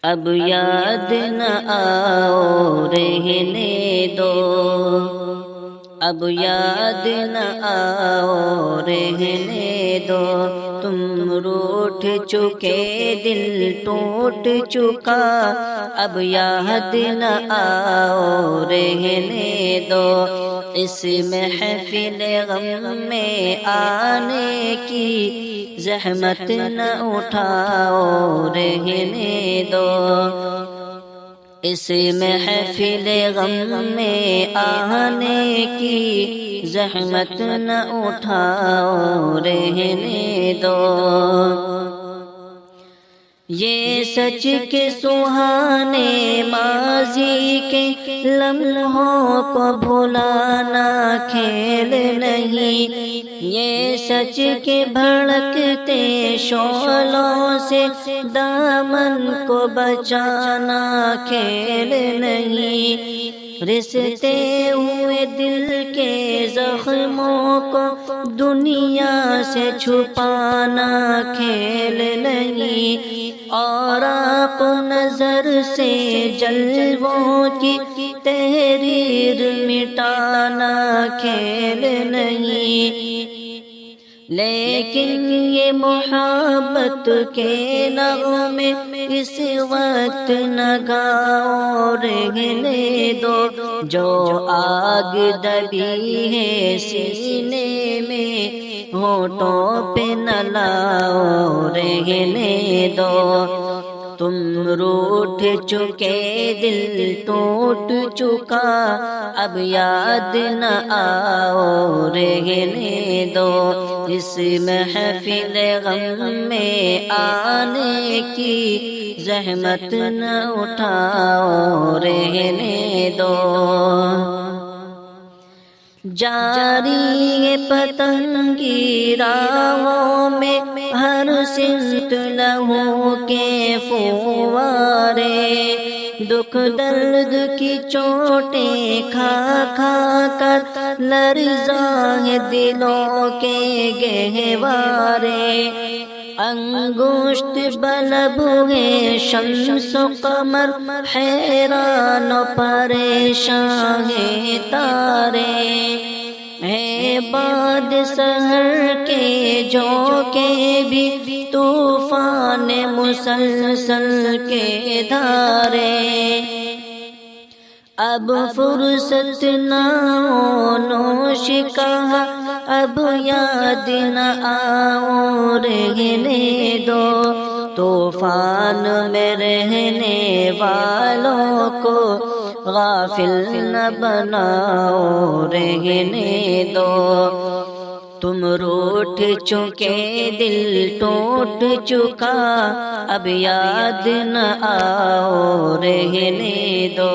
اب یاد نہ آؤ رہنے دو، اب یاد نہ آؤ رہنے دو، تم روٹھ چکے دل ٹوٹ چکا، اب یاد نہ آؤ رہنے دو، اس محفل غم میں آنے کی زحمت نہ اٹھاؤ رہنے دو، اس محفل غم میں آنے کی زحمت نہ اٹھاؤ رہنے دو، یہ سچ کے سہانے ماضی کے لمحوں کو بھلانا کھیل نہیں، یہ سچ کے بھڑکتے شعلوں سے دامن کو بچانا کھیل نہیں، رستے ہوئے دل کے زخموں کو دنیا سے چھپانا کھیل نہیں، اور آپ نظر سے جلووں کی تحریر مٹانا کھیل نہیں، لیکن یہ محبت کے نغمے اس وقت نہ گاؤ رہنے دو، جو آگ دبی ہے سینے میں ہونٹوں پہ نہ لاؤ رہنے دو، تم روٹھ چکے دل ٹوٹ چکا، اب یاد نہ آؤ رہنے دو، اس محفل غم میں آنے کی زحمت نہ اٹھاؤ رہنے دو، جاری ہے پتنگی راہوں میں ہر سمت لہو کے فوارے، دکھ درد کی چوٹیں کھا کھا کر لرزاں ہے دلوں کے گہوارے، انگشت بلب ہے شمس و قمر، حیران و پریشان ہے تارے، ہے باد سحر کے جھونکے بھی طوفان مسلسل کے دھارے، اب فرصت نہ ہو نوش کہا، اب یاد نہ آؤ رہنے دو، طوفان میں رہنے والوں کو غافل نہ بناؤ رہنے دو، تم روٹھ چکے دل ٹوٹ چکا، اب یاد نہ آؤ رہنے دو،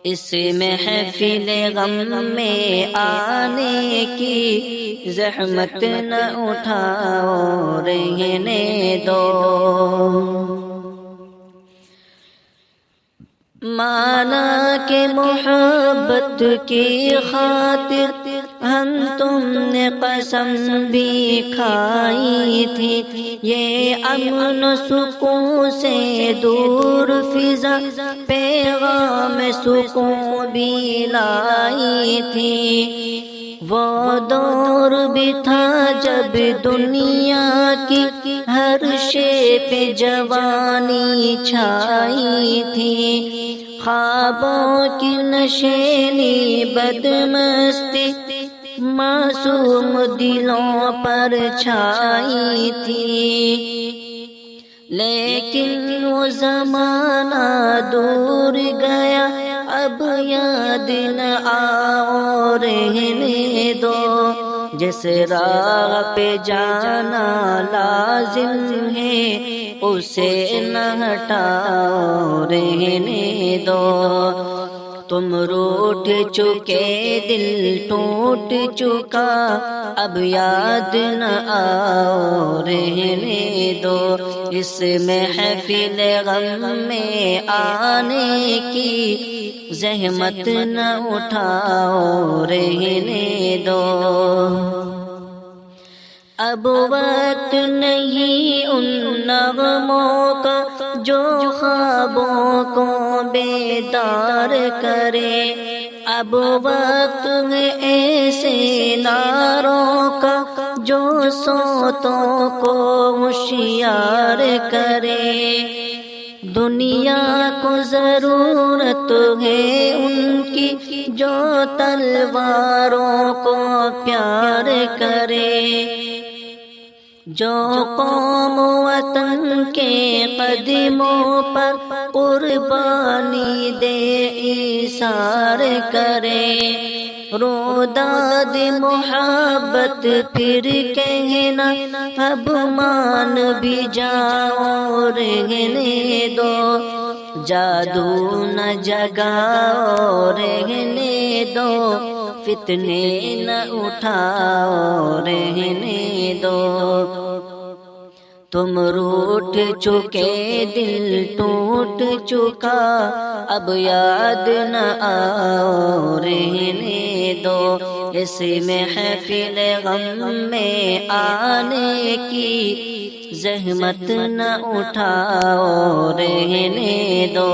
اس محفل غم میں آنے کی زحمت نہ اٹھاؤ رہنے دو، مانا کہ محبت کی خاطر ہم تم نے قسم بھی کھائی تھی، یہ امن و سکون سے دور فضا پیغام سکون بھی لائی تھی، وہ دور بھی تھا جب دنیا کی ہر شے پہ جوانی چھائی تھی، خوابوں کی نشیلی بدمستی معصوم دلوں پر چھائی تھی، لیکن وہ زمانہ دور گیا، اب یاد نہ آؤ رہنے دو، جس راہ پہ جانا لازم ہے اسے نہ ہٹاؤ رہنے دو، تم روٹھ چکے دل ٹوٹ چکا، اب یاد نہ آؤ رہنے دو، اس محفل غم میں آنے کی زحمت نہ اٹھاؤ رہنے دو، اب وقت نہیں ان نغموں کا جو خوابوں کو بیدار کرے، اب وقت ہے ایسے نعروں کا جو صوتوں کو ہوشیار کرے۔ دنیا کو ضرورت ہے ان کی جو تلواروں کو پیار کرے، جو قوم وطن کے قدموں پر قربانی دے ایثار کرے۔ روداد محبت پھر کہنا اب مان بھی جاؤ، رہنے دو جادو نہ جگاؤ، رہنے دو فتنے نہ اٹھاؤ، رہنے دو۔ تم روٹھ چکے دل ٹوٹ چکا، اب یاد نہ آؤ، رہنے دو۔ اس محفل غم میں آنے کی زحمت نہ اٹھاؤ، رہنے دو۔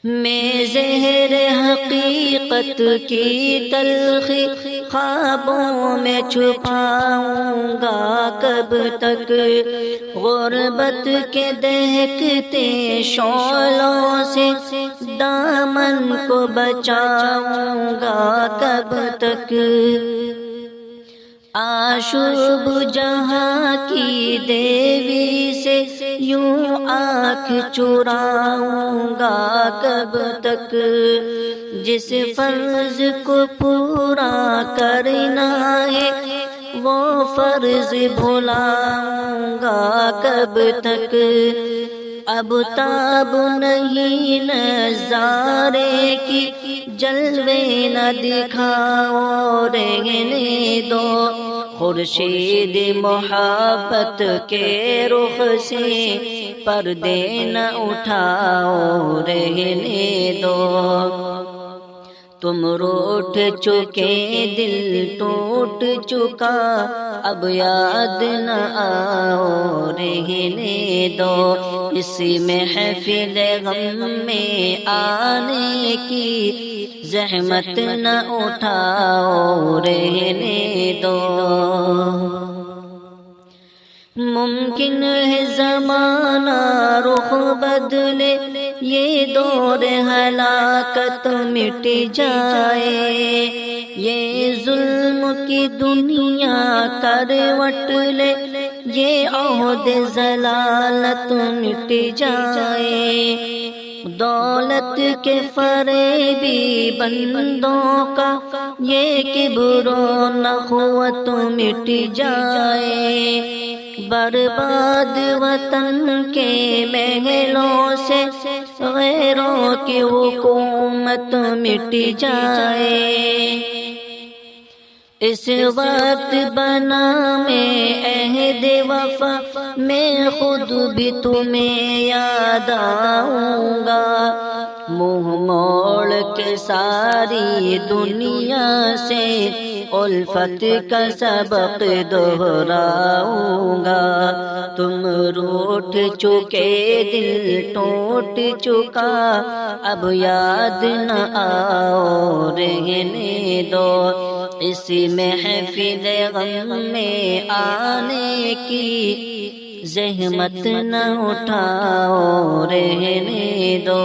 میں زہر حقیقت کی تلخی خوابوں میں چھپاؤں گا کب تک، غربت کے دہکتے شعلوں سے دامن کو بچاؤں گا کب تک۔ آشوب جہاں کی دیوی سے یوں آنکھ چراؤں گا کب تک، جس فرض کو پورا کرنا ہے وہ فرض بھلاؤں گا کب تک۔ اب تاب نہیں نظارے کی جلوے نہ دکھاؤ، رہنے دو۔ خورشید محبت کے رخ سے پردے نہ اٹھاؤ، رہنے دو۔ تم روٹھ چکے دل ٹوٹ چکا، اب یاد نہ آؤ، رہنے دو۔ اس محفل غم میں آنے کی زحمت نہ اٹھاؤ، رہنے دو۔ ممکن ہے زمانہ رخ بدلے، یہ دور ہلاکت مٹ جائے، یہ ظلم کی دنیا کروٹ لے، یہ عہد ضلالت مٹ جائے۔ دولت کے فریبی بندوں کا یہ کبر و نخوت مٹ جائے، برباد وطن کے محلوں سے غیروں کی حکومت مٹ جائے۔ اس وقت بنا میں عہد وفا، میں خود بھی تمہیں یاد آؤں گا، منہ موڑ کے ساری دنیا سے الفت کا سبق دہراؤں گا۔ تم روٹھ چکے دل ٹوٹ چکا، اب یاد نہ آؤ، رہنے دو۔ اس محفل غم میں آنے کی زحمت نہ اٹھاؤ، رہنے دو۔